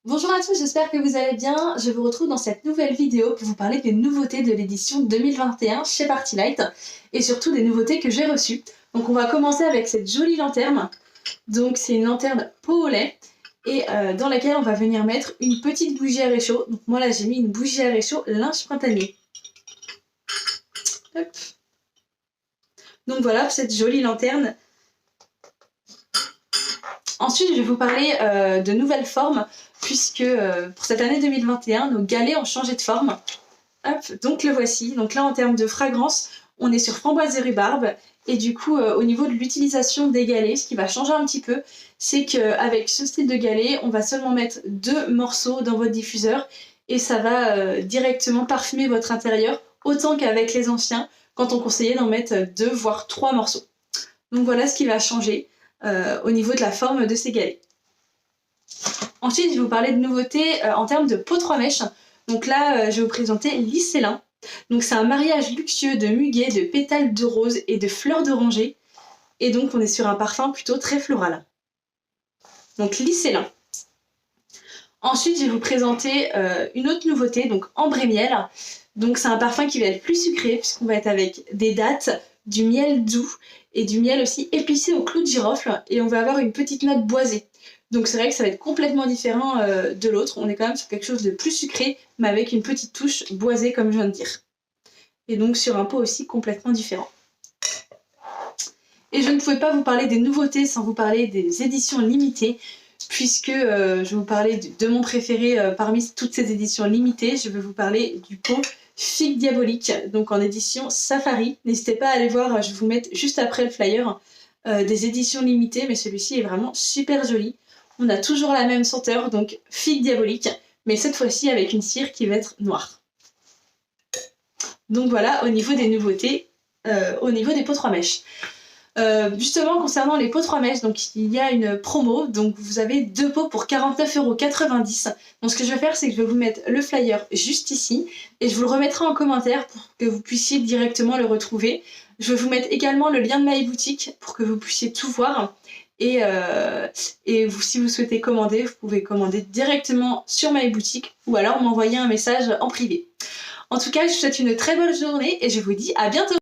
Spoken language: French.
Bonjour à tous, j'espère que vous allez bien. Je vous retrouve dans cette nouvelle vidéo pour vous parler des nouveautés de l'édition 2021 chez Party Light et surtout des nouveautés que j'ai reçues. Donc on va commencer avec cette jolie lanterne. Donc c'est une lanterne peau au lait et dans laquelle on va venir mettre une petite bougie à réchaud. Donc moi là j'ai mis une bougie à réchaud linge printanier. Hop. Donc voilà pour cette jolie lanterne. Ensuite, je vais vous parler de nouvelles formes, puisque pour cette année 2021, nos galets ont changé de forme. Hop, donc le voici. Donc là, en termes de fragrance, on est sur framboise et rhubarbe. Et du coup, au niveau de l'utilisation des galets, ce qui va changer un petit peu, c'est qu'avec ce style de galet, on va seulement mettre 2 morceaux dans votre diffuseur et ça va directement parfumer votre intérieur, autant qu'avec les anciens, quand on conseillait d'en mettre 2 voire 3 morceaux. Donc voilà ce qui va changer au niveau de la forme de ces galets. Ensuite, je vais vous parler de nouveautés en termes de peau 3 mèches. Donc là, je vais vous présenter l'Icélin. Donc c'est un mariage luxueux de muguet, de pétales de rose et de fleurs d'oranger. Et donc on est sur un parfum plutôt très floral. Donc l'Icélin. Ensuite, je vais vous présenter une autre nouveauté, donc ambre et miel. Donc c'est un parfum qui va être plus sucré puisqu'on va être avec des dattes, du miel doux et du miel aussi épicé au clou de girofle et on va avoir une petite note boisée. Donc c'est vrai que ça va être complètement différent de l'autre. On est quand même sur quelque chose de plus sucré mais avec une petite touche boisée comme je viens de dire. Et donc sur un pot aussi complètement différent. Et je ne pouvais pas vous parler des nouveautés sans vous parler des éditions limitées puisque je vais vous parler de mon préféré parmi toutes ces éditions limitées. Je vais vous parler du pot Figue Diabolique, donc en édition Safari. N'hésitez pas à aller voir, je vais vous mettre juste après le flyer des éditions limitées, mais celui-ci est vraiment super joli. On a toujours la même senteur, donc Figue Diabolique, mais cette fois-ci avec une cire qui va être noire. Donc voilà, au niveau des nouveautés, au niveau des pots 3 mèches. Justement concernant les pots 3 mèches, donc il y a une promo, donc vous avez 2 pots pour 49,90 €. Donc ce que je vais faire, c'est que je vais vous mettre le flyer juste ici et je vous le remettrai en commentaire pour que vous puissiez directement le retrouver. Je vais vous mettre également le lien de ma e-boutique pour que vous puissiez tout voir et si vous souhaitez commander, vous pouvez commander directement sur ma e-boutique ou alors m'envoyer un message en privé. En tout cas, je vous souhaite une très bonne journée et je vous dis à bientôt.